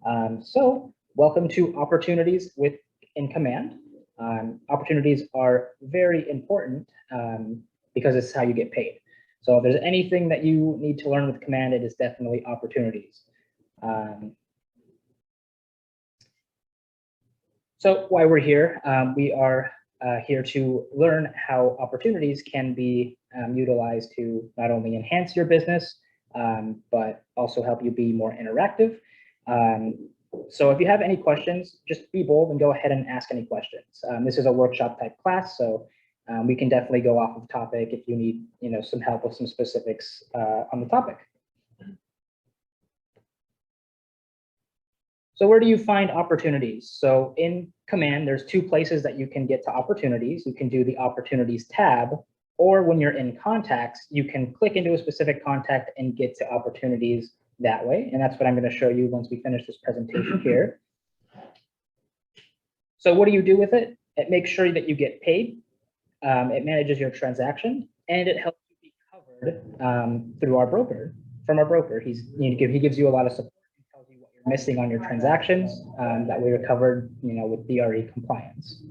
So welcome to Opportunities in Command. Opportunities are very important because it's how you get paid. So if there's anything that you need to learn with Command, it is definitely opportunities. So why we're here, we are here to learn how opportunities can be utilized to not only enhance your business, but also help you be more interactive. So if you have any questions, just be bold and go ahead and ask any questions. This is a workshop type class, so we can definitely go off of topic if you need, some help with some specifics on the topic. So where do you find opportunities? So in Command, there's two places that you can get to opportunities. You can do the Opportunities tab, or when you're in Contacts, you can click into a specific contact and get to opportunities that way. And that's what I'm going to show you once we finish this presentation here. So what do you do with it? It makes sure that you get paid. It manages your transaction, and it helps you be covered through our broker. From our broker, he gives you a lot of support. Missing on your transactions that we are covered, with BRE compliance.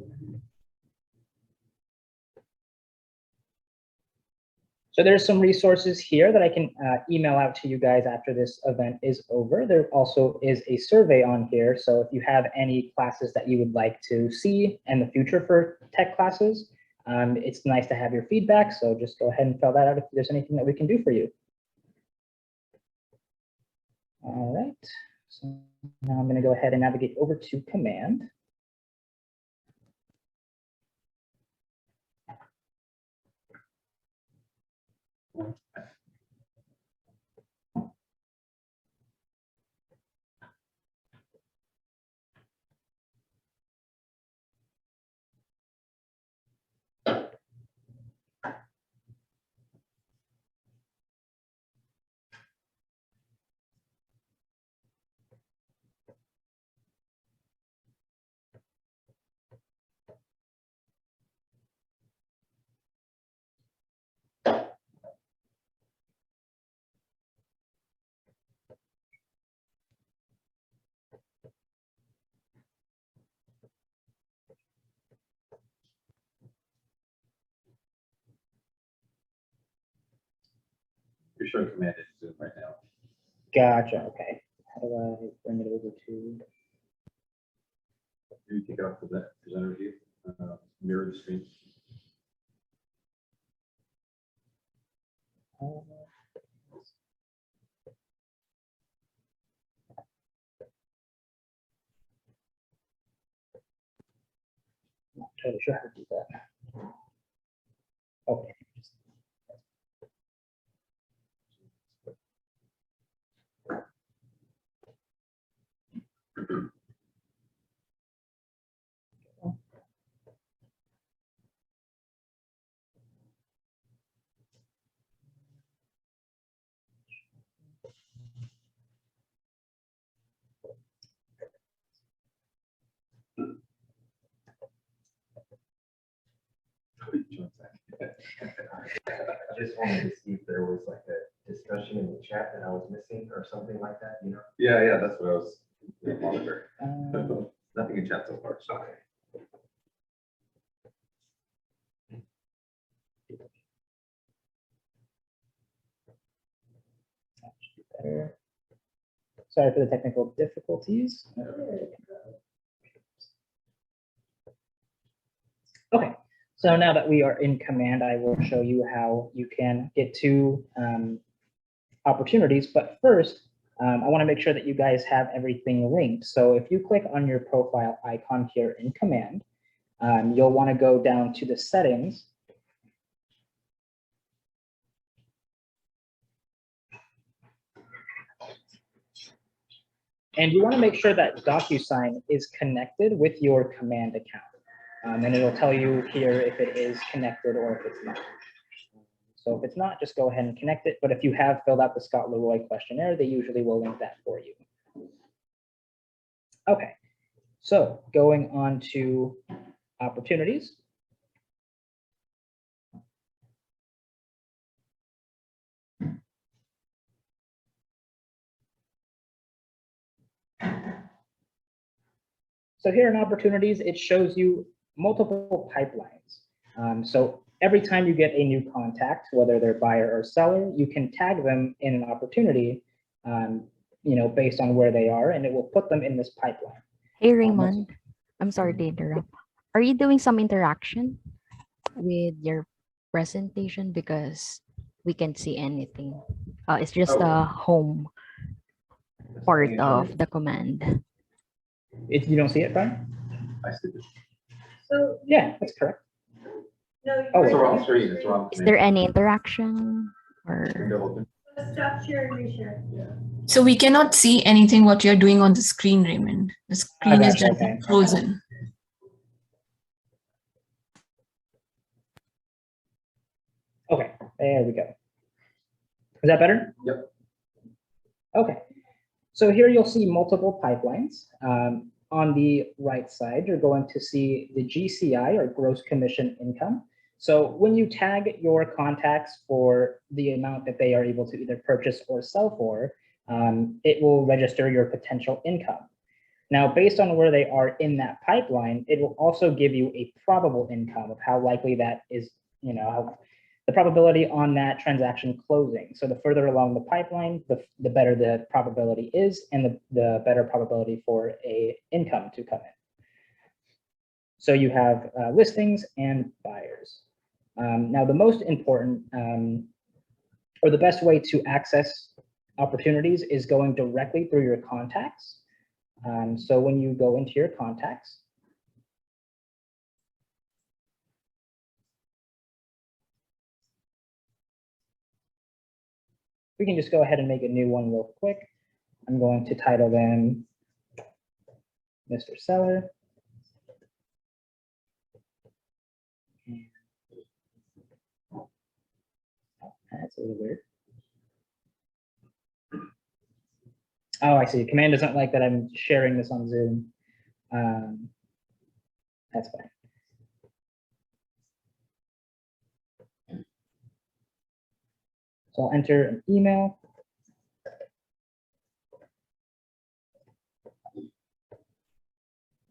So there's some resources here that I can email out to you guys after this event is over. There also is a survey on here. So if you have any classes that you would like to see in the future for tech classes, it's nice to have your feedback. So just go ahead and fill that out if there's anything that we can do for you. All right. So now I'm going to go ahead and navigate over to Command. You're showing Command in Zoom right now. Gotcha. Okay. How do I bring it over to? You take it off of that presenter view, mirror the screen. Not totally sure how to do that. Okay. I just wanted to see if there was like a discussion in the chat that I was missing or something like that, Yeah, that's what I was monitoring. Nothing in chat so far. So. Okay. Better. Sorry for the technical difficulties. Okay, so now that we are in Command, I will show you how you can get to opportunities. But first, I want to make sure that you guys have everything linked. So if you click on your profile icon here in Command, you'll want to go down to the settings. And you want to make sure that DocuSign is connected with your Command account. And it'll tell you here if it is connected or if it's not. So if it's not, just go ahead and connect it. But if you have filled out the Scott Leroy questionnaire, they usually will link that for you. Okay, so going on to opportunities. So here in opportunities, it shows you multiple pipelines. So every time you get a new contact, whether they're buyer or seller, you can tag them in an opportunity, based on where they are, and it will put them in this pipeline. Hey, Raymond, I'm sorry to interrupt. Are you doing some interaction with your presentation? Because we can't see anything. It's just the home part of the command. If you don't see it, Brian? I see this. So, Yeah, that's correct. no. Oh, It's the wait. wrong screen, it's the wrong. Is there any interaction or? Window open. Stop share and reshare. So we cannot see anything what you're doing on the screen, Raymond. The screen is just Okay. frozen. Okay, there we go. Is that better? Yep. Okay, so here you'll see multiple pipelines. On the right side, you're going to see the GCI, or gross commission income. So when you tag your contacts for the amount that they are able to either purchase or sell for, it will register your potential income. Now, based on where they are in that pipeline, it will also give you a probable income of how likely that is, how the probability on that transaction closing. So the further along the pipeline, the better the probability is, and the better probability for a income to come in. So you have listings and buyers. Now, the most important, or the best way to access opportunities is going directly through your contacts. So when you go into your contacts, we can just go ahead and make a new one real quick. I'm going to title them Mr. Seller. Oh, that's a little weird. Oh, I see. Command doesn't like that I'm sharing this on Zoom. That's fine. So I'll enter an email.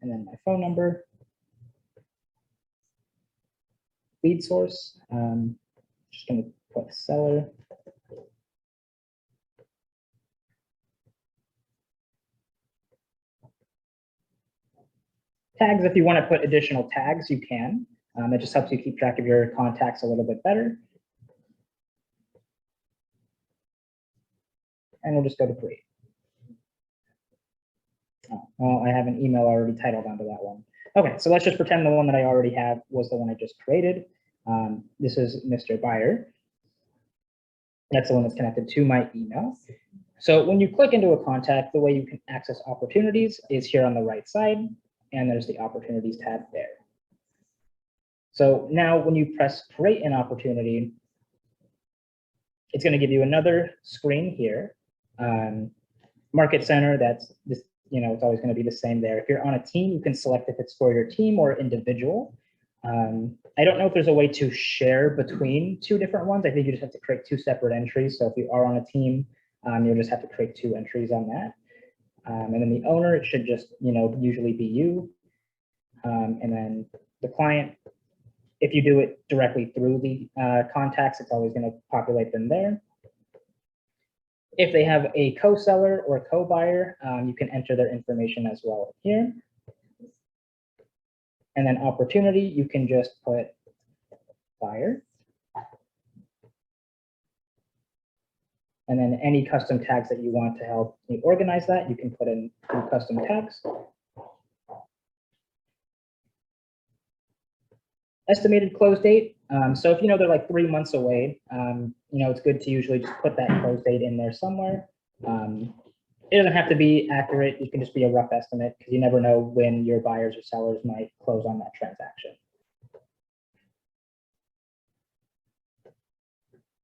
And then my phone number. Lead source. Just going to put seller. Tags, if you want to put additional tags, you can. It just helps you keep track of your contacts a little bit better. And we'll just go to create. Oh, well, I have an email already titled onto that one. Okay, so let's just pretend the one that I already have was the one I just created. This is Mr. Buyer. That's the one that's connected to my email. So when you click into a contact, the way you can access opportunities is here on the right side, and there's the opportunities tab there. So now when you press create an opportunity, it's going to give you another screen here. Market center, that's this, it's always going to be the same there. If you're on a team, you can select if it's for your team or individual. I don't know if there's a way to share between two different ones. I think you just have to create two separate entries. So if you are on a team, you'll just have to create two entries on that. And then the owner, it should just, usually be you. And then the client, if you do it directly through the contacts, it's always going to populate them there. If they have a co-seller or a co-buyer, you can enter their information as well here. And then opportunity, you can just put buyer. And then any custom tags that you want to help you organize that, you can put in through custom tags. Estimated close date. So if they're like 3 months away, it's good to usually just put that close date in there somewhere. It doesn't have to be accurate. It can just be a rough estimate because you never know when your buyers or sellers might close on that transaction.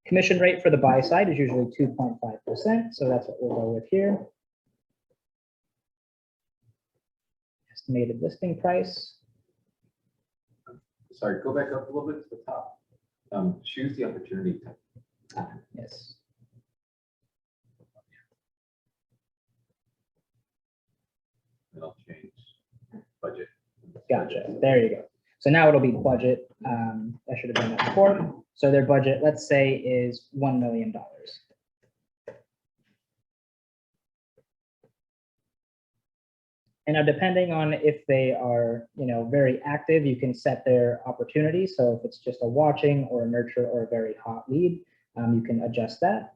Commission rate for the buy side is usually 2.5%. So that's what we'll go with here. Estimated listing price. Sorry, go back up a little bit to the top. Choose the opportunity type. Yes. It'll change. budget. Gotcha. There you go. So now it'll be budget. I should have done that before. So their budget, let's say, is $1 million. And now, depending on if they are, very active, you can set their opportunity. So if it's just a watching or a nurture or a very hot lead, you can adjust that.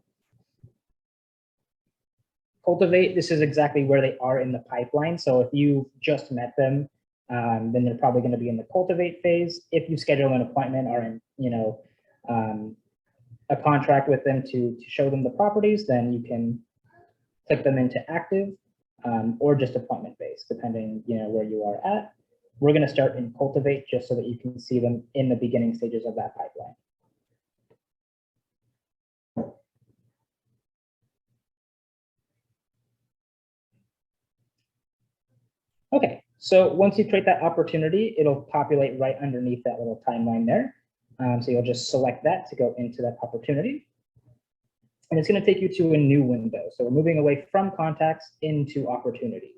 Cultivate, this is exactly where they are in the pipeline. So if you just met them, then they're probably going to be in the cultivate phase. If you schedule an appointment or in, a contract with them to show them the properties, then you can click them into active or just appointment based, depending where you are at. We're going to start in cultivate just so that you can see them in the beginning stages of that pipeline. Okay, so once you create that opportunity, it'll populate right underneath that little timeline there. So you'll just select that to go into that opportunity. And it's going to take you to a new window. So we're moving away from contacts into opportunities.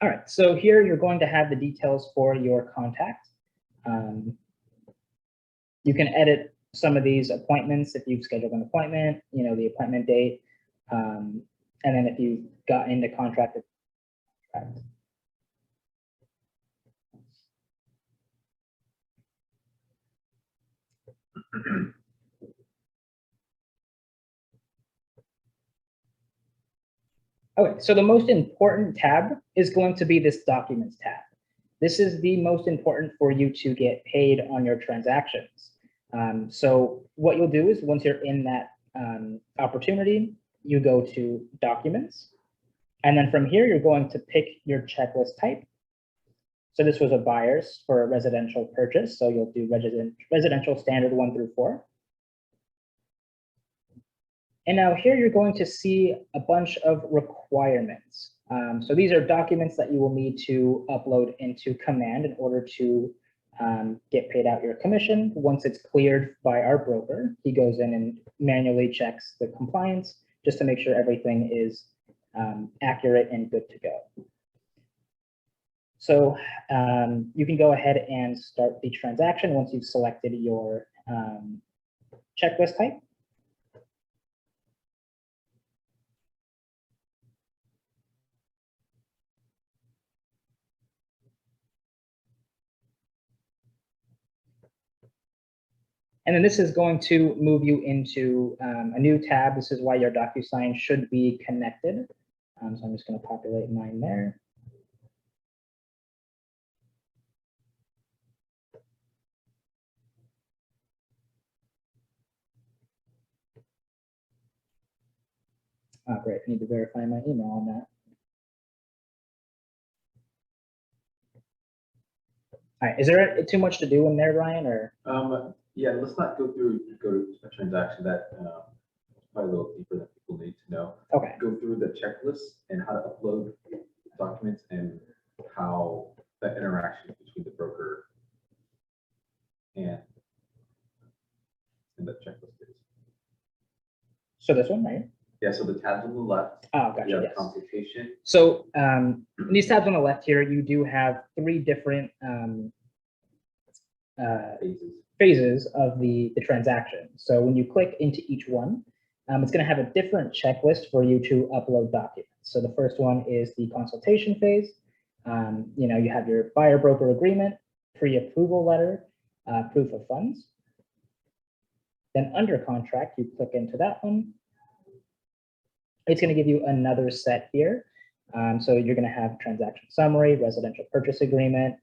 All right, so here you're going to have the details for your contact. You can edit some of these appointments if you've scheduled an appointment, the appointment date, and then if you got into contract. Okay, so the most important tab is going to be this documents tab. This is the most important for you to get paid on your transactions. So what you'll do is once you're in that opportunity, you go to documents. And then from here, you're going to pick your checklist type. So this was a buyer's for a residential purchase. So you'll do residential standard 1 through 4. And now here you're going to see a bunch of requirements. So these are documents that you will need to upload into Command in order to get paid out your commission. Once it's cleared by our broker, he goes in and manually checks the compliance just to make sure everything is accurate and good to go. So you can go ahead and start the transaction once you've selected your checklist type. And then this is going to move you into a new tab. This is why your DocuSign should be connected. So I'm just going to populate mine there. Oh, great. I need to verify my email on that. All right. Is there too much to do in there, Ryan? Or Yeah, let's not go to a transaction that probably a little deeper than people need to know. okay. Go through the checklist and how to upload documents and how that interaction between the broker and that checklist is. So this one, right? Yeah, so the tabs on the left, Oh, you gotcha. have Yes. consultation. So these tabs on the left here, you do have 3 different phases of the transaction. So when you click into each one, it's going to have a different checklist for you to upload documents. So the first one is the consultation phase. You have your buyer broker agreement, pre-approval letter, proof of funds. Then under contract, you click into that one. It's going to give you another set here. So you're going to have transaction summary, residential purchase agreement,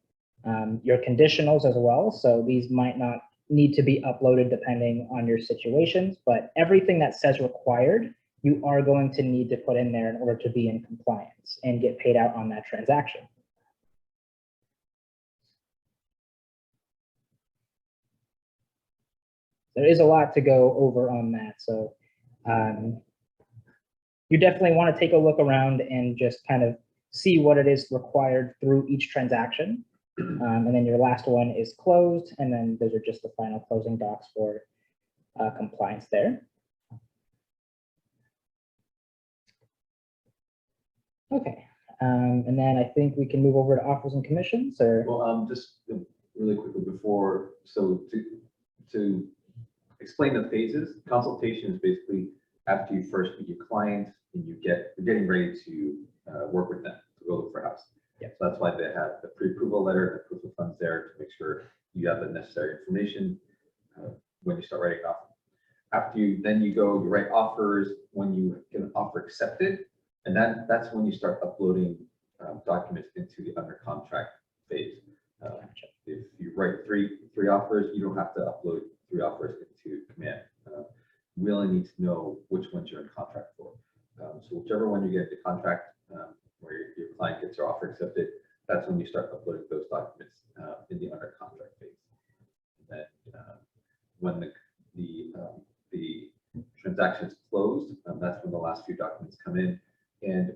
your conditionals as well. So these might not need to be uploaded depending on your situations, but everything that says required, you are going to need to put in there in order to be in compliance and get paid out on that transaction. There is a lot to go over on that. So you definitely want to take a look around and just kind of see what it is required through each transaction. And then your last one is closed, and then those are just the final closing docs for compliance there. Okay, and then I think we can move over to offers and commissions, or Well, just really quickly before, so to explain the phases, consultation is basically after you first meet your client and you're getting ready to work with them to go look for a house. Yeah. So that's why they have the pre-approval letter, the proof of funds there to make sure you have the necessary information when you start writing an offer. After you write offers when you get an offer accepted, and that's when you start uploading documents into the under contract phase. If you write three offers, you don't have to upload 3 offers into command. We only need to know which ones you're in contract for. So whichever one you get the contract where your client gets your offer accepted, that's when you start uploading those documents in the under contract phase. And then when the transaction is closed, that's when the last few documents come in. And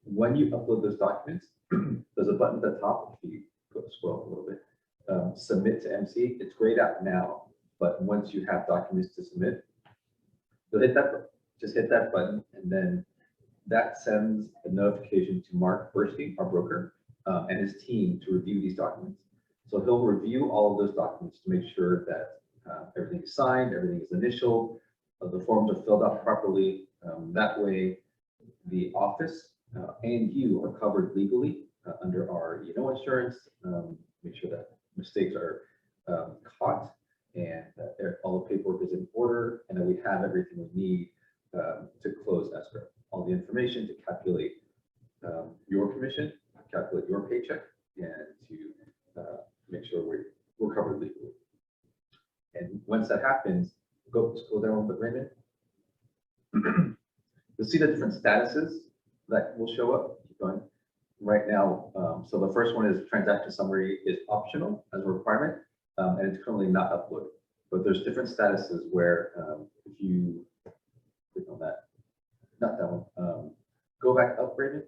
when you upload those documents, there's a button at the top. If you go scroll a little bit, submit to MC. It's grayed out now, but once you have documents to submit, you'll hit that button. Just hit that button, and then that sends a notification to Mark Burstein, our broker, and his team to review these documents. So he'll review all of those documents to make sure that everything is signed, everything is initialed, the forms are filled out properly. That way, the office and you are covered legally under our insurance. Make sure that mistakes are caught and that all the paperwork is in order, and that we have everything we need to close escrow. All the information to calculate your commission, calculate your paycheck, and to make sure we're covered legally. And once that happens, go down with Raymond. You'll see the different statuses that will show up. Keep going. Right now, so the first one is transaction summary is optional as a requirement, and it's currently not uploaded. But there's different statuses where if you click on that, not that one, go back up, Raymond,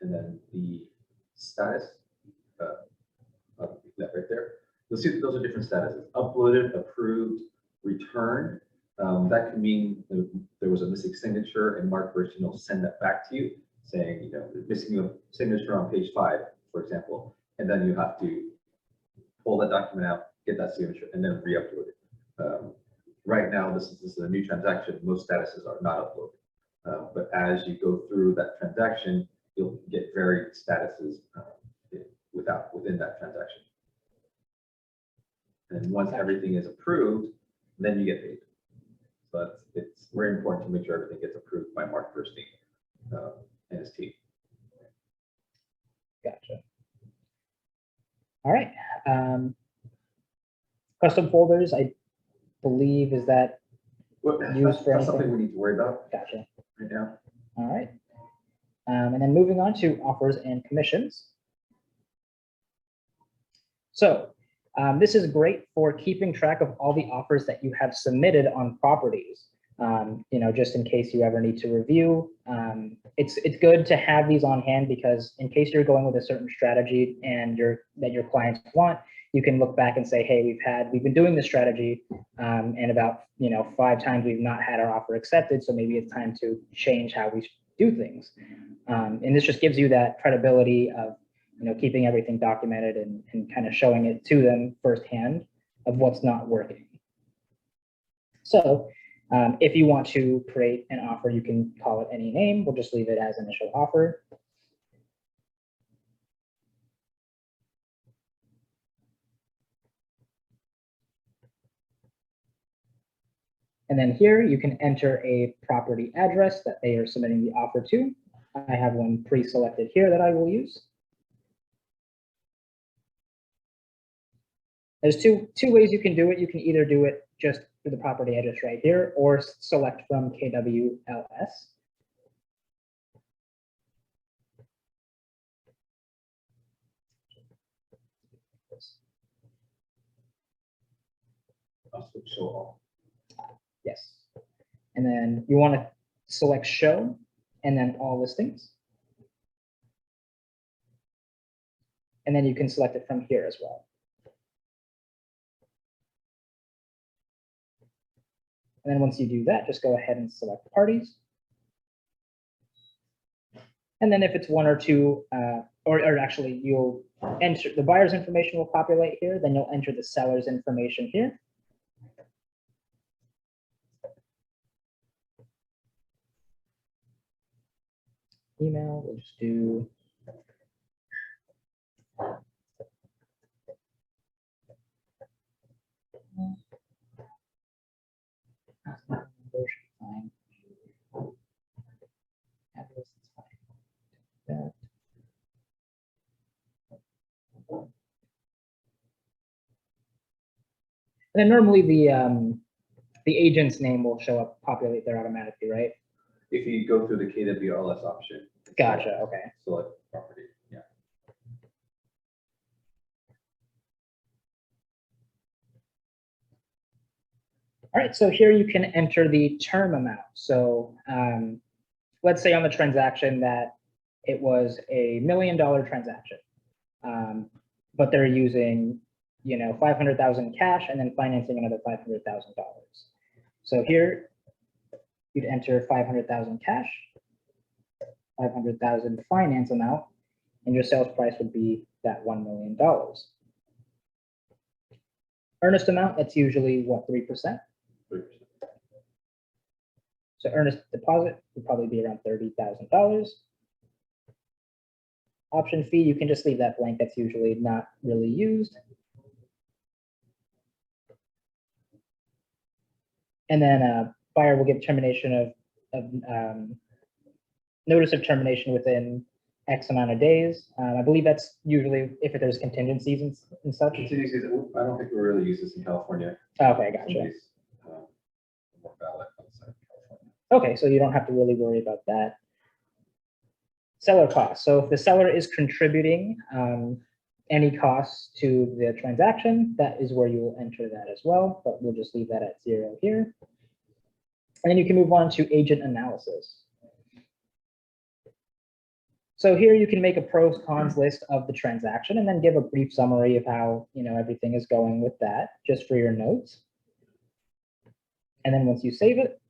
and then the status, that right there. You'll see that those are different statuses: uploaded, approved, returned. That could mean there was a missing signature, and Mark Burstein will send that back to you, saying, missing a signature on page 5, for example, and then you have to pull that document out, get that signature, and then re-upload it. Right now, this is a new transaction. Most statuses are not uploaded, but as you go through that transaction, you'll get varied statuses within that transaction. And once everything is approved, then you get paid. So it's very important to make sure everything gets approved by Mark Burstein and his team. gotcha. All right. Custom folders, I believe, is that used for That's something anything? we need to worry about Gotcha. right now. All right. And then moving on to offers and commissions. So this is great for keeping track of all the offers that you have submitted on properties. Just in case you ever need to review. It's good to have these on hand, because in case you're going with a certain strategy and that your clients want, you can look back and say, hey, we've been doing this strategy, and about 5 times we've not had our offer accepted, so maybe it's time to change how we do things. And this just gives you that credibility of keeping everything documented and kind of showing it to them firsthand of what's not working. So if you want to create an offer, you can call it any name. We'll just leave it as initial offer. And then here you can enter a property address that they are submitting the offer to. I have one pre-selected here that I will use. There's two ways you can do it. You can either do it just for the property address right here, or select from KWLS. Show all. Yes. And then you want to select show and then all listings. And then you can select it from here as well. And then once you do that, just go ahead and select parties. And then if it's one or two, or actually you'll enter the buyer's information will populate here, then you'll enter the seller's information here. Email, we'll just do And then normally the agent's name will show up, populate there automatically, right? If you go through the KWLS option. Gotcha, okay. Select property, yeah. All right, so here you can enter the term amount. So let's say on the transaction that it was a $1 million transaction, but they're using, 500,000 cash and then financing another $500,000. So here you'd enter 500,000 cash, 500,000 finance amount, and your sales price would be that $1 million. Earnest amount, that's usually what, 3%? 3%. So earnest deposit would probably be around $30,000. Option fee, you can just leave that blank. That's usually not really used. And then buyer will give termination of notice of termination within X amount of days. I believe that's usually if there's contingencies and such. Contingencies, I don't think we really use this in California. Okay, gotcha. Somebody's, more valid outside of California. Okay, so you don't have to really worry about that. Seller costs. So if the seller is contributing any costs to the transaction, that is where you will enter that as well, but we'll just leave that at 0 here. And then you can move on to agent analysis. So here you can make a pros cons list of the transaction and then give a brief summary of how everything is going with that, just for your notes. And then once you save it,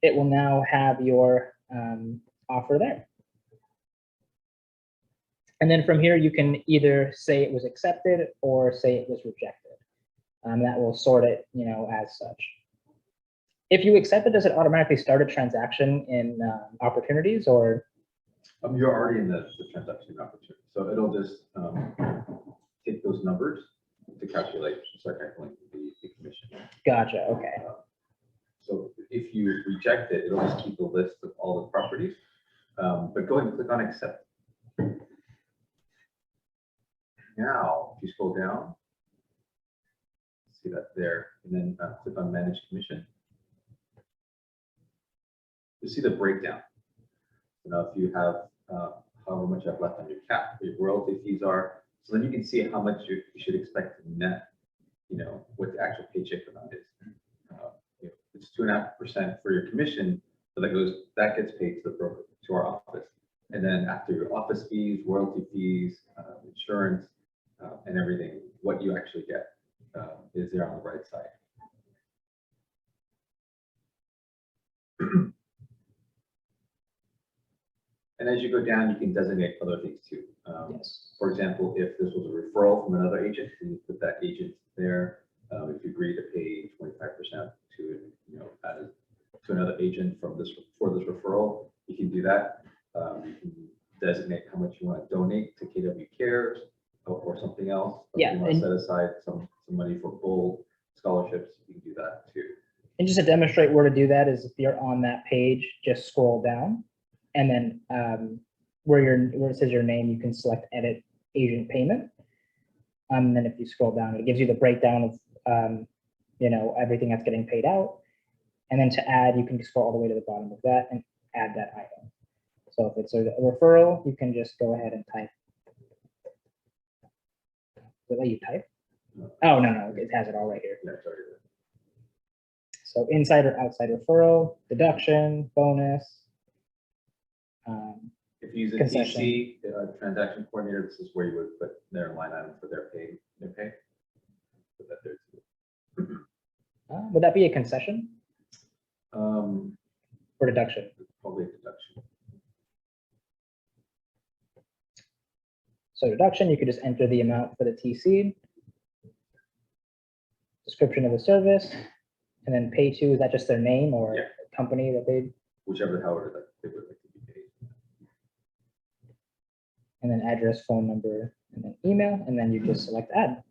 it will now have your offer there. And then from here, you can either say it was accepted or say it was rejected. That will sort it, as such. If you accept it, does it automatically start a transaction in opportunities or? You're already in the transaction opportunity. So it'll just take those numbers to calculate, start calculating the commission. Gotcha, okay. So if you reject it, it'll just keep the list of all the properties. But go ahead and click on accept. Now, if you scroll down, see that there, and then click on manage commission. You see the breakdown. If you have however much you have left on your cap, your royalty fees are, so then you can see how much you should expect to net, what the actual paycheck amount is. It's 2.5% for your commission, so that gets paid to the broker, to our office. And then after your office fees, royalty fees, insurance, and everything, what you actually get is there on the right side. And as you go down, you can designate other things too. Yes. For example, if this was a referral from another agent, you put that agent there. If you agree to pay 25% to another agent for this referral, you can do that. You can designate how much you want to donate to KW Cares or something else. Yeah, if you want to set aside some money for bold scholarships, you can do that too. And just to demonstrate where to do that is if you're on that page, just scroll down. And then where it says your name, you can select edit agent payment. And then if you scroll down, it gives you the breakdown of everything that's getting paid out. And then to add, you can scroll all the way to the bottom of that and add that item. So if it's a referral, you can just go ahead and type. Does it let you type? Oh, no, it has it all right here. Yeah, sorry. So inside or outside referral, deduction, bonus. If you use a Concession. TC, transaction coordinator, this is where you would put their line item for their pay. Put that there too. Would that be a concession Um, or deduction? Probably a deduction. So deduction, you could just enter the amount for the TC, description of the service, and then pay to, is that just their name or Yeah. company that they, Whichever, however that they would like to be paid. and then address, phone number, and then email, and then you just select add.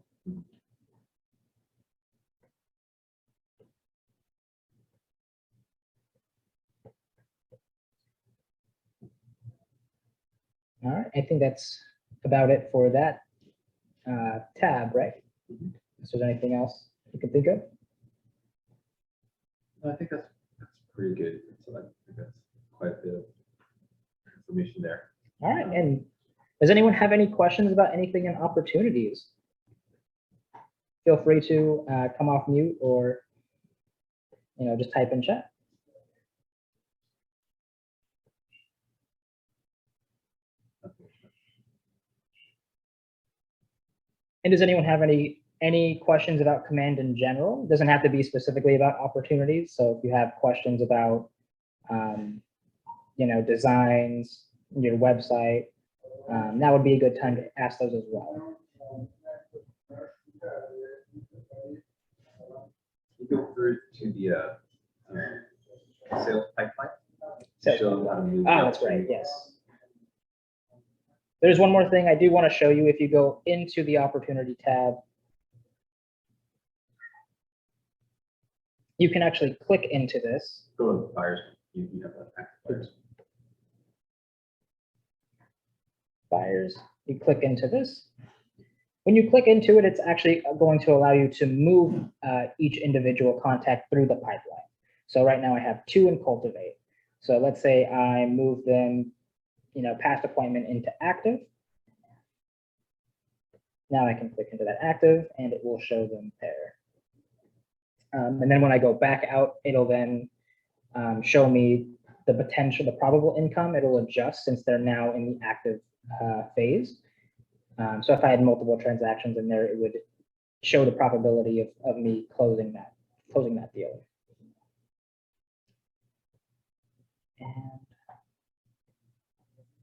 All right, I think that's about it for that tab, right? Is there anything else you can think of? No, I think that's pretty good. So I think that's quite a bit of information there. All right, and does anyone have any questions about anything in opportunities? Feel free to come off mute or, just type in chat. And does anyone have any questions about Command in general? It doesn't have to be specifically about opportunities. So if you have questions about, designs, your website, that would be a good time to ask those as well. You go through to the sales pipeline. Sales Show them how to move. Ah, that's right, yes. There's one more thing I do want to show you. If you go into the opportunity tab, you can actually click into this. Go to buyers. You have that active buyers. Buyers, you click into this. When you click into it, it's actually going to allow you to move each individual contact through the pipeline. So right now I have 2 in Cultivate. So let's say I move them, past appointment into active. Now I can click into that active and it will show them there. And then when I go back out, it'll then show me the potential, the probable income. It'll adjust since they're now in the active phase. So if I had multiple transactions in there, it would show the probability of me closing that deal. And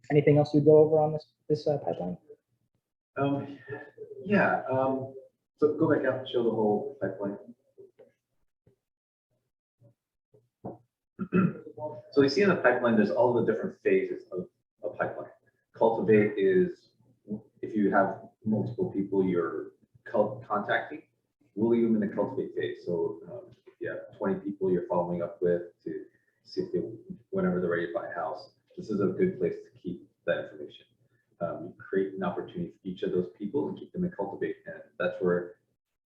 anything else you'd go over on this pipeline? Yeah. So go back out and show the whole pipeline. So you see in the pipeline, there's all the different phases of a pipeline. Cultivate is if you have multiple people you're contacting, we'll leave them in the cultivate phase. So if you have 20 people you're following up with to see if whenever they're ready to buy a house, this is a good place to keep that information. You create an opportunity for each of those people and keep them in cultivate, and that's where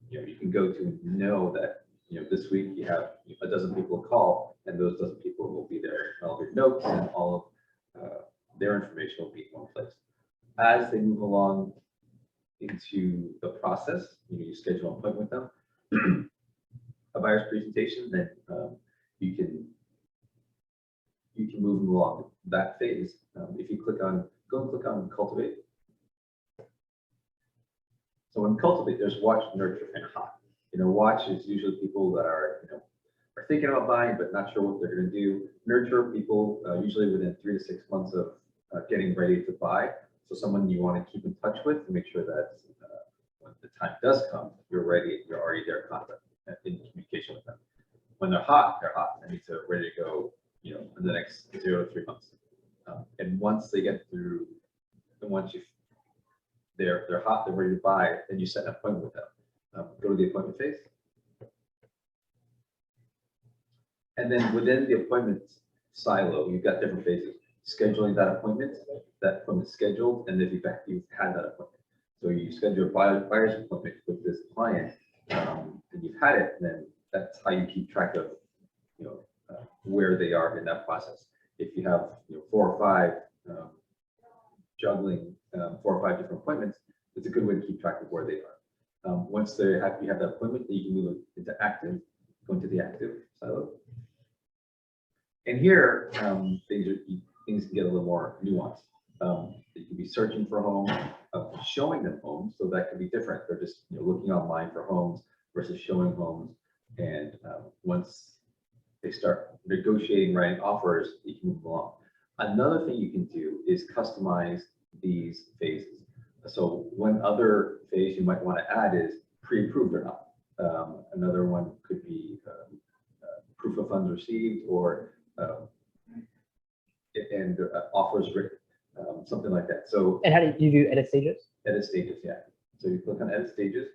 you can go to know that this week you have a dozen people to call, and those dozen people will be there. All your notes and all of their information will be in one place. As they move along into the process, you schedule an appointment with them, a buyer's presentation, then you can move them along that phase. If you go and click on cultivate. So in cultivate, there's watch, nurture, and hot. Watch is usually people that are thinking about buying but not sure what they're going to do. Nurture people usually within 3 to 6 months of getting ready to buy. So someone you want to keep in touch with to make sure that when the time does come, you're ready. You're already there, contact in communication with them. When they're hot, That means they're ready to go. In the next 0 to 3 months. And once they get through, and once they're hot, they're ready to buy, then you set an appointment with them. Go to the appointment phase. And then within the appointment silo, you've got different phases. Scheduling that appointment scheduled, and then you've had that appointment. So you schedule a buyer's appointment with this client, and you've had it, and then that's how you keep track of where they are in that process. If you have 4 or 5 juggling 4 or 5 different appointments, it's a good way to keep track of where they are. Once you have that appointment, you can move into active, go into the active silo. And here, things can get a little more nuanced. You could be searching for homes, showing them homes, so that could be different. They're just looking online for homes versus showing homes. And once they start negotiating, writing offers, you can move along. Another thing you can do is customize these phases. So one other phase you might want to add is pre-approved or not. Another one could be proof of funds received or offers written, something like that. So And how do you do edit stages? edit stages, yeah. So you click on edit stages.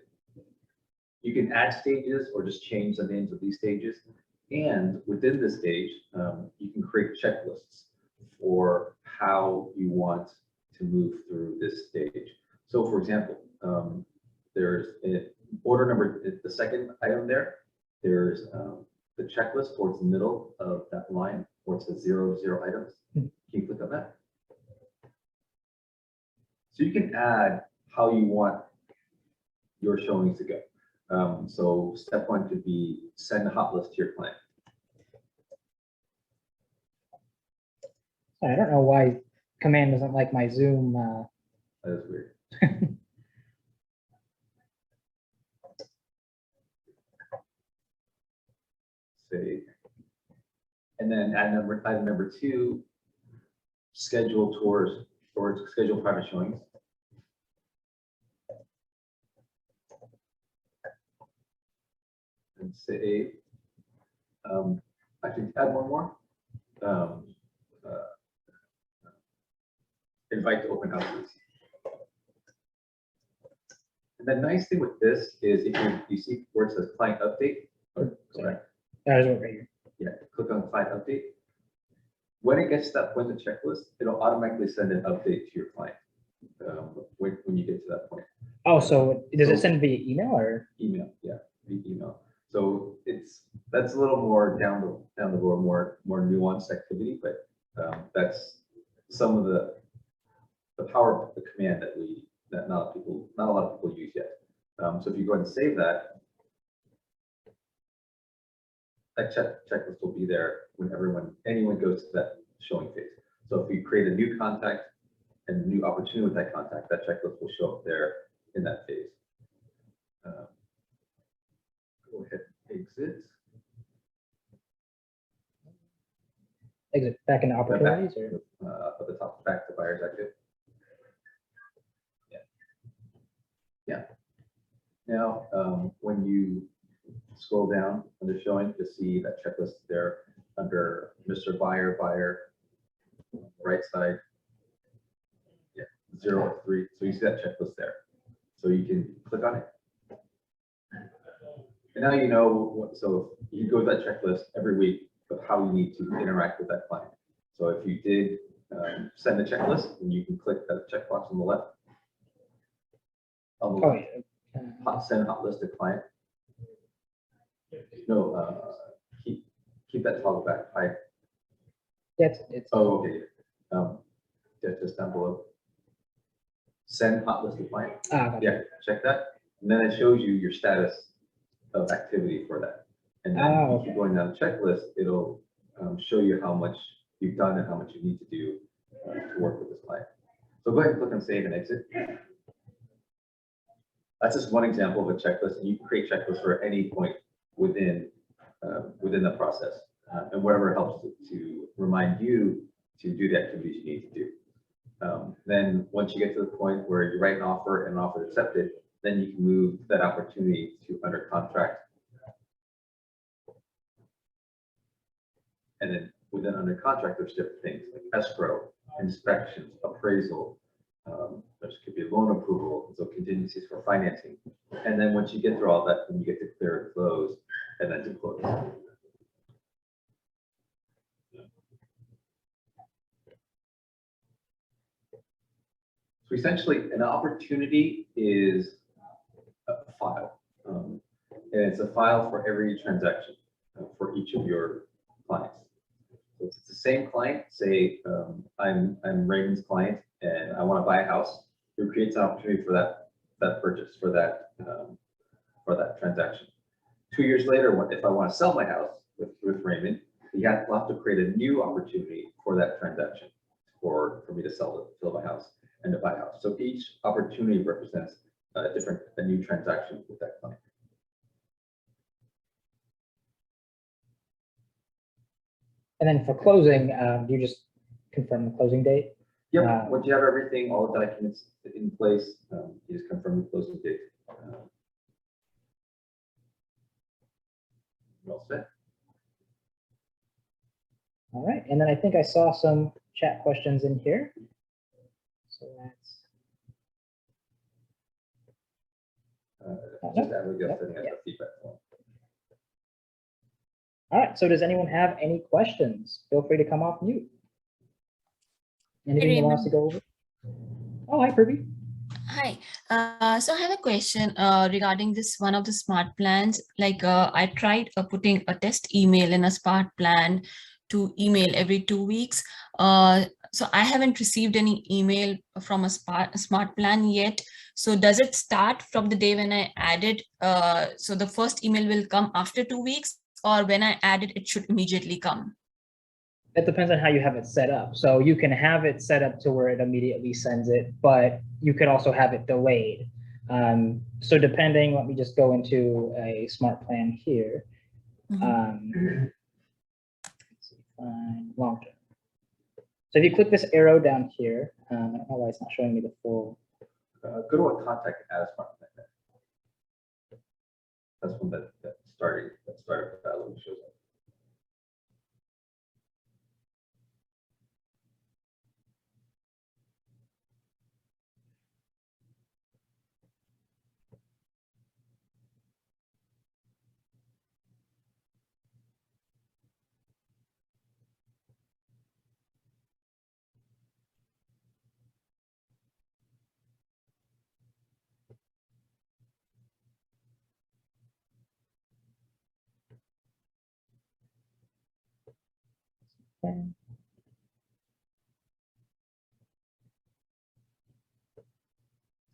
You can add stages or just change the names of these stages. And within this stage, you can create checklists for how you want to move through this stage. So for example, there's order number, the second item there, there's the checklist towards the middle of that line where it says 0 items. Can you click on that? So you can add how you want your showings to go. So step one could be send a hot list to your client. I don't know why command doesn't like my Zoom. That is weird. Save. And then item number 2, schedule tours or schedule private showings. And save. I can add one more. Invite to open houses. And the nice thing with this is if you see where it says client update, correct? That is right here. Yeah, click on client update. When it gets to that point in the checklist, it'll automatically send an update to your client when you get to that point. Oh, so does it send via email or? Email, yeah, via email. So that's a little more down the road, more nuanced activity, but that's some of the power of the command that not a lot of people use yet. So if you go ahead and save that, that checklist will be there when anyone goes to that showing phase. So if you create a new contact and a new opportunity with that contact, that checklist will show up there in that phase. Go ahead, exit. Exit back into opportunities or? At the top, back to buyer's active. Yeah. Now, when you scroll down under showing, you'll see that checklist there under Mr. Buyer, right side. Yeah, 0 or 3. So you see that checklist there. So you can click on it. And now you know what, so you go to that checklist every week of how you need to interact with that client. So if you did send a checklist, then you can click that checkbox on the left. Oh, yeah. Send hot list to client. No, keep that toggle back. It's Oh, okay. Just down below. Send hot list to client. Yeah, check that. And then it shows you your status of activity for that. And then if you keep going down the checklist, it'll show you how much you've done and how much you need to do to work with this client. So go ahead and click on save and exit. That's just one example of a checklist, and you can create checklists for any point within the process, and whatever helps to remind you to do the activities you need to do. Then once you get to the point where you write an offer and an offer is accepted, then you can move that opportunity to under contract. And then within under contract, there's different things like escrow, inspections, appraisal. There could be loan approval, so contingencies for financing. And then once you get through all that, then you get to clear and close, and then to close. So essentially, an opportunity is a file, and it's a file for every transaction for each of your clients. So if it's the same client, say I'm Raymond's client, and I want to buy a house. It creates an opportunity for that purchase, for that transaction. 2 years later, if I want to sell my house with Raymond, we'll have to create a new opportunity for that transaction for me to sell my house and to buy a house. So each opportunity represents a new transaction with that client. And then for closing, you just confirm the closing date. Yep, once you have everything, all the documents in place, you just confirm the closing date. You're all set. All right, and then I think I saw some chat questions in here. So that's Just add setting up Yeah. the feedback form. all right. So does anyone have any questions? Feel free to come off mute. Anything you want us to go over? Oh, hi, Purvi. Hi. So I have a question regarding this one of the smart plans. Like I tried putting a test email in a smart plan to email every 2 weeks. So I haven't received any email from a smart plan yet. So does it start from the day when I added? So the first email will come after 2 weeks, or when I add it, it should immediately come? It depends on how you have it set up. So you can have it set up to where it immediately sends it, but you could also have it delayed. So depending, let me just go into a smart plan here. Let's see, long term. So if you click this arrow down here, I don't know why it's not showing me the full. Go to a contact add a smart plan. That's one that started dialog shows up. Plan.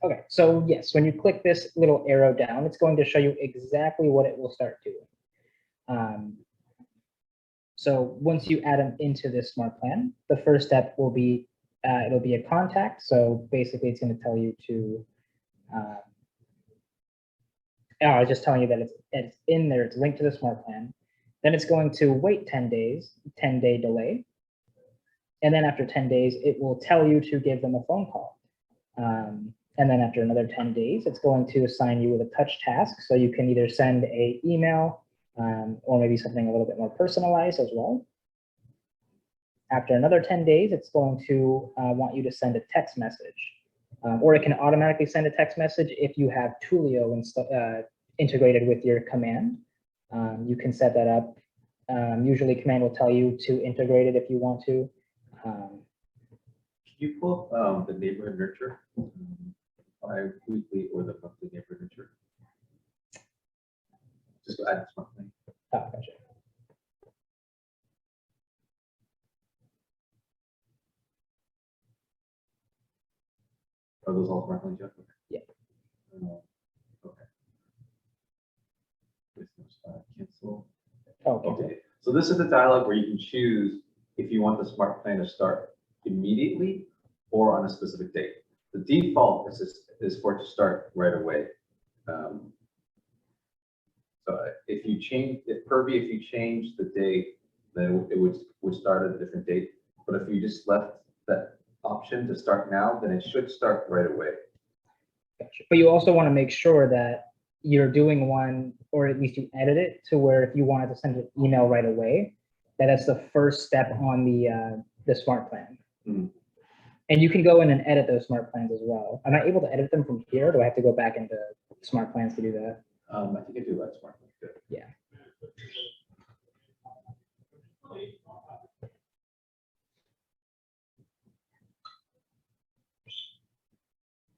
Okay, so yes, when you click this little arrow down, it's going to show you exactly what it will start doing. So once you add them into this smart plan, the first step will be, it'll be a contact. So basically it's going to tell you to, I was just telling you that it's in there, it's linked to the smart plan. Then it's going to wait 10 days, 10-day delay. And then after 10 days, it will tell you to give them a phone call. And then after another 10 days, it's going to assign you with a touch task. So you can either send an email or maybe something a little bit more personalized as well. After another 10 days, it's going to want you to send a text message. Or it can automatically send a text message if you have Twilio integrated with your command. You can set that up. Usually command will tell you to integrate it if you want to. Can you pull up the neighborhood nurture bi-weekly or the monthly neighborhood nurture? Just add this one thing. Oh, gotcha. Are those all smart plans? Yeah. Okay. Cancel. Oh, okay. Okay. So this is the dialog where you can choose if you want the smart plan to start immediately or on a specific date. The default is for it to start right away. So if you change, if you change the date, then it would start at a different date. But if you just left that option to start now, then it should start right away. Gotcha. But you also want to make sure that you're doing one, or at least you edit it to where if you wanted to send an email right away, that's the first step on the smart plan. Mm-hmm. And you can go in and edit those smart plans as well. Am I able to edit them from here? Or do I have to go back into smart plans to do that? I think I do like smart plans. Good. Yeah.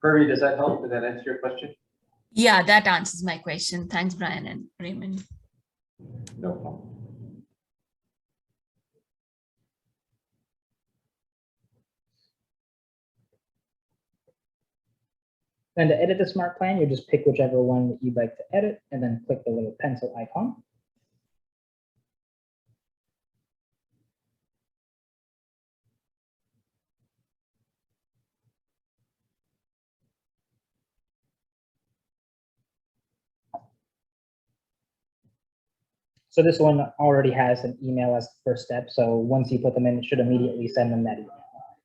Purvi, does that help? Did that answer your question? Yeah, that answers my question. Thanks, Brian and Raymond. No problem. Then to edit the smart plan, you just pick whichever one that you'd like to edit and then click the little pencil icon. So this one already has an email as the first step. So once you put them in, it should immediately send them that email.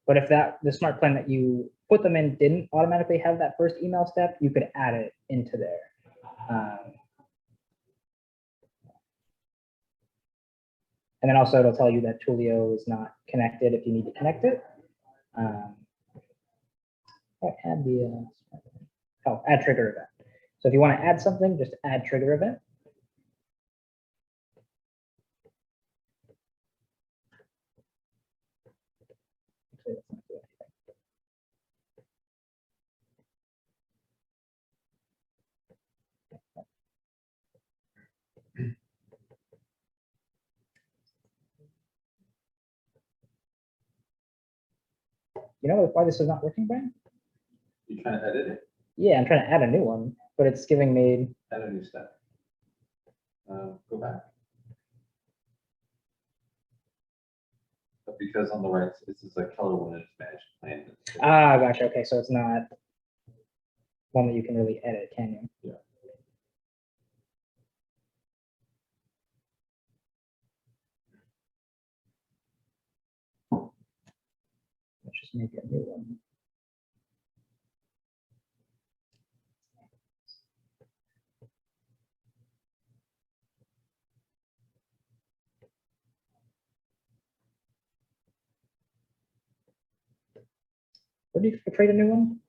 But if the smart plan that you put them in didn't automatically have that first email step, you could add it into there. And then also it'll tell you that Twilio is not connected if you need to connect it. Add the add trigger event. So if you want to add something, just add trigger event. You know why this is not working, Brian? You trying to edit it? Yeah, I'm trying to add a new one, but it's giving me. Add a new step. Go back. But because on the right, this is a Keller one and it's managed plan. Ah, gotcha. Okay, so it's not one that you can really edit, can you? Yeah. Let's just make a new one. Where do you create a new one?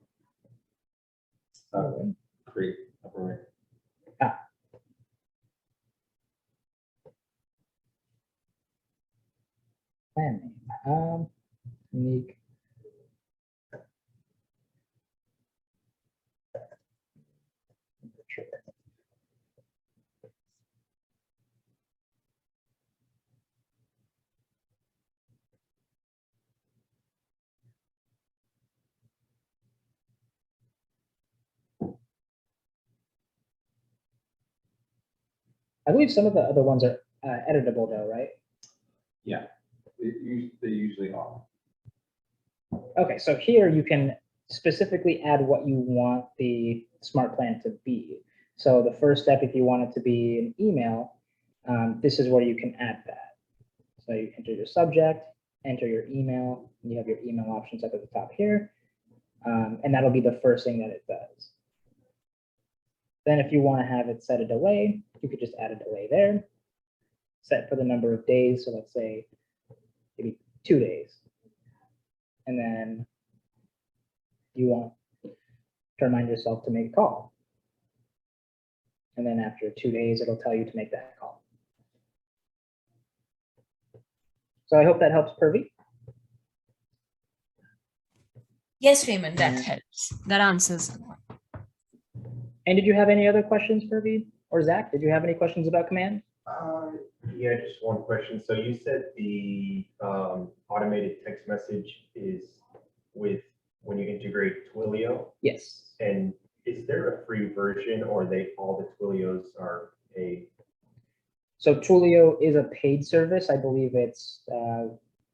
Create upper right. Plan name. Unique. I believe some of the other ones are editable though, right? Yeah, they usually are. Okay, so here you can specifically add what you want the smart plan to be. So the first step, if you want it to be an email, this is where you can add that. So you enter your subject, enter your email, and you have your email options up at the top here. And that'll be the first thing that it does. Then if you want to have it set a delay, you could just add a delay there. Set for the number of days. So let's say maybe 2 days. And then you want to remind yourself to make a call. And then after 2 days, it'll tell you to make that call. So I hope that helps, Purvi. Yes, Raymond, that helps. That answers. And did you have any other questions, Purvi? Or Zach, did you have any questions about command? Yeah, just one question. So you said the automated text message is with when you integrate Twilio, Yes. and is there a free version or they all the Twilios are paid? So Twilio is a paid service. I believe it's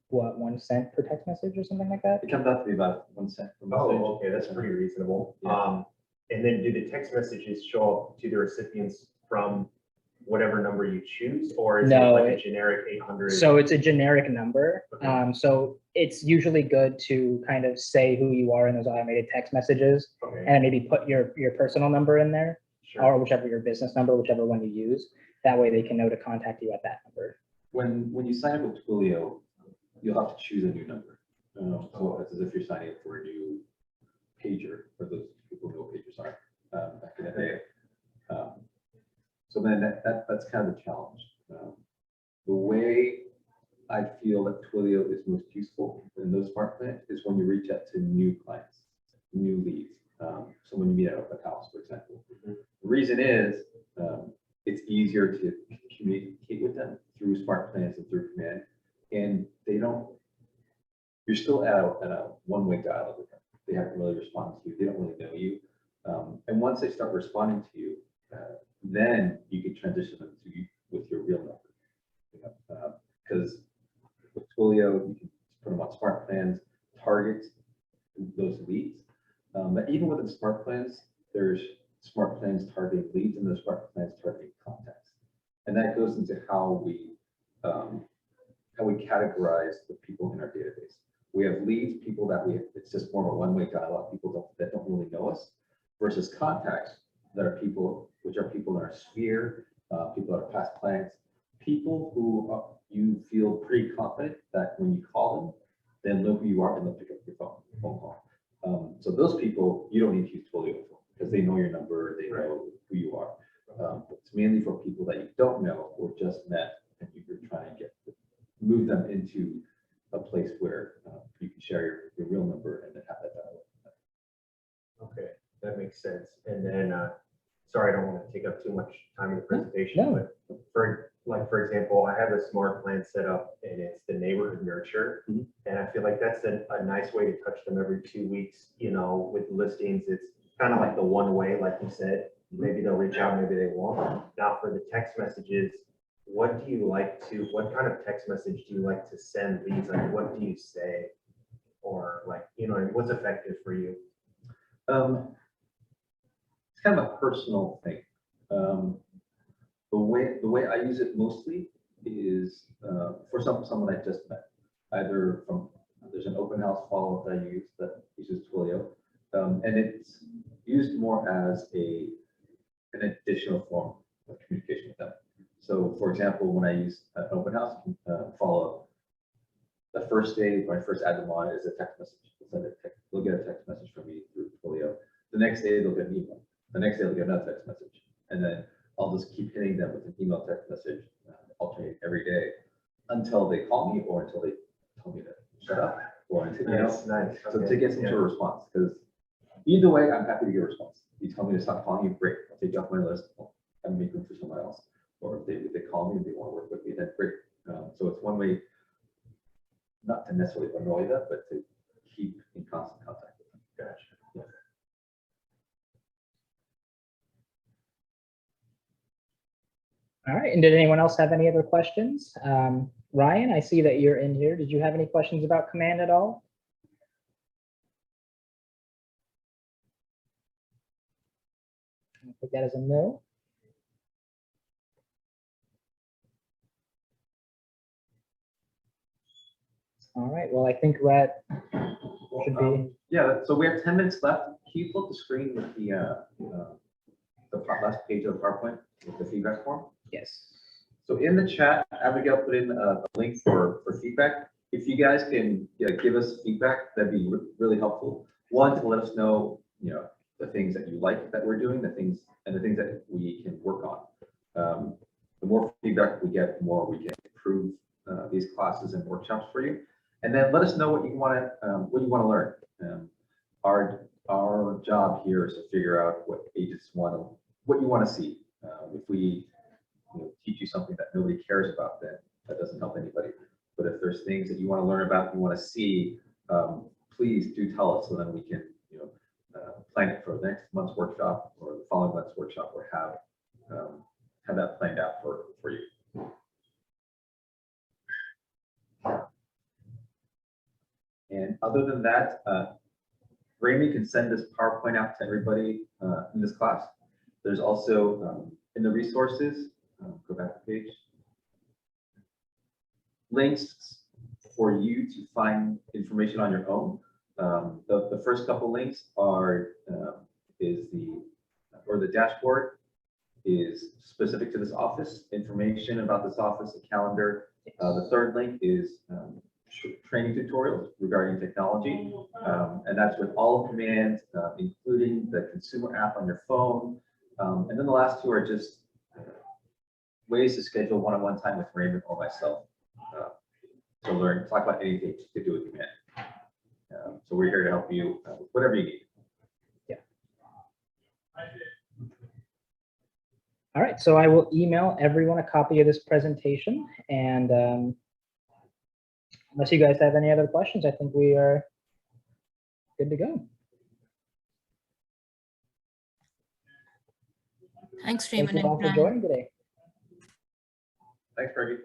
what, 1 cent per text message or something like that. It comes out to be about 1 cent per message. Oh, okay, that's pretty reasonable. Yeah. And then do the text messages show up to the recipients from whatever number you choose, or is No, it like a generic 800? So it's a generic number. Okay. So it's usually good to kind of say who you are in those automated text messages, Okay, and maybe put your personal number in there, sure. or whichever your business number, whichever one you use. That way they can know to contact you at that number. When you sign up with Twilio, you'll have to choose a new number. So it's as if you're signing up for a new pager, for those people who know what pagers are back in the day. So then that's kind of the challenge. The way I feel that Twilio is most useful in those smart plans is when you reach out to new clients, new leads. So when you meet at open house, for example. The reason is it's easier to communicate with them through smart plans and through command, and you're still at a one-way dialogue with them. They haven't really responded to you. They don't really know you. And once they start responding to you, then you can transition them to you with your real number. Because with Twilio, you can put them on smart plans, target those leads. But even within smart plans, there's smart plans targeting leads and there's smart plans targeting contacts. And that goes into how we categorize the people in our database. We have leads, people that it's just more of a one-way dialogue, people that don't really know us, versus contacts that are people, which are people in our sphere, people that are past clients, people who you feel pretty confident that when you call them, they'll know who you are and they'll pick up your phone call. So those people, you don't need to use Twilio for because they know your number, they know who you are. It's mainly for people that you don't know or just met and you're trying to move them into a place where you can share your real number and then have that dialogue. Okay, that makes sense. And then, sorry, I don't want to take up too much time in the presentation, No. but for example, I have a smart plan set up and it's the neighborhood nurture. Mhm. And I feel like that's a nice way to touch them every 2 weeks, with listings. It's kind of like the one way, like you said, maybe they'll reach out, maybe they won't. Now for the text messages, what kind of text message do you like to send leads? Like, what do you say? Or like, what's effective for you? It's kind of a personal thing. The way I use it mostly is for someone I just met, either there's an open house follow-up that I use that uses Twilio, and it's used more as an additional form of communication with them. So for example, when I use an open house follow-up, the first day when I first add them on is a text message. They'll get a text message from me through Twilio. The next day they'll get an email. The next day they'll get another text message. And then I'll just keep hitting them with an email text message, alternate every day until they call me or until they tell me to shut up or until, Nice. so Okay. to get some sort of response. Because either way, I'm happy to get a response. You tell me to stop calling you, great. I'll take you off my list and make room for someone else. Or if they call me and they want to work with me, then great. So it's one way, not to necessarily annoy them, but to keep in constant contact with them. Gotcha. Yeah. All right, and did anyone else have any other questions? Ryan, I see that you're in here. Did you have any questions about Command at all? I'll put that as a no. All right, well, I think that should be, Yeah, so we have 10 minutes left. Can you flip the screen with the last page of the PowerPoint with the feedback form? yes. So in the chat, Abigail put in a link for feedback. If you guys can give us feedback, that'd be really helpful. One, to let us know, the things that you like that we're doing, the things that we can work on. The more feedback we get, the more we can improve these classes and workshops for you. And then let us know what you want to learn. Our job here is to figure out what agents what you want to see. If we teach you something that nobody cares about, then that doesn't help anybody. But if there's things that you want to learn about, you want to see, please do tell us so then we can plan it for the next month's workshop or the following month's workshop, or have that planned out for you. And other than that, Ramy can send this PowerPoint out to everybody in this class. There's also in the resources, go back to the page, links for you to find information on your own. The first couple links are the dashboard is specific to this office, information about this office, a calendar. The third link is training tutorials regarding technology, and that's with all commands, including the consumer app on your phone. And then the last two are just ways to schedule one-on-one time with Raymond or myself to talk about anything to do with command. So we're here to help you with whatever you need. Yeah. All right, so I will email everyone a copy of this presentation, and unless you guys have any other questions, I think we are good to go. Thanks, Thank Raymond you all and for Fran. joining today. Thanks, Fergie.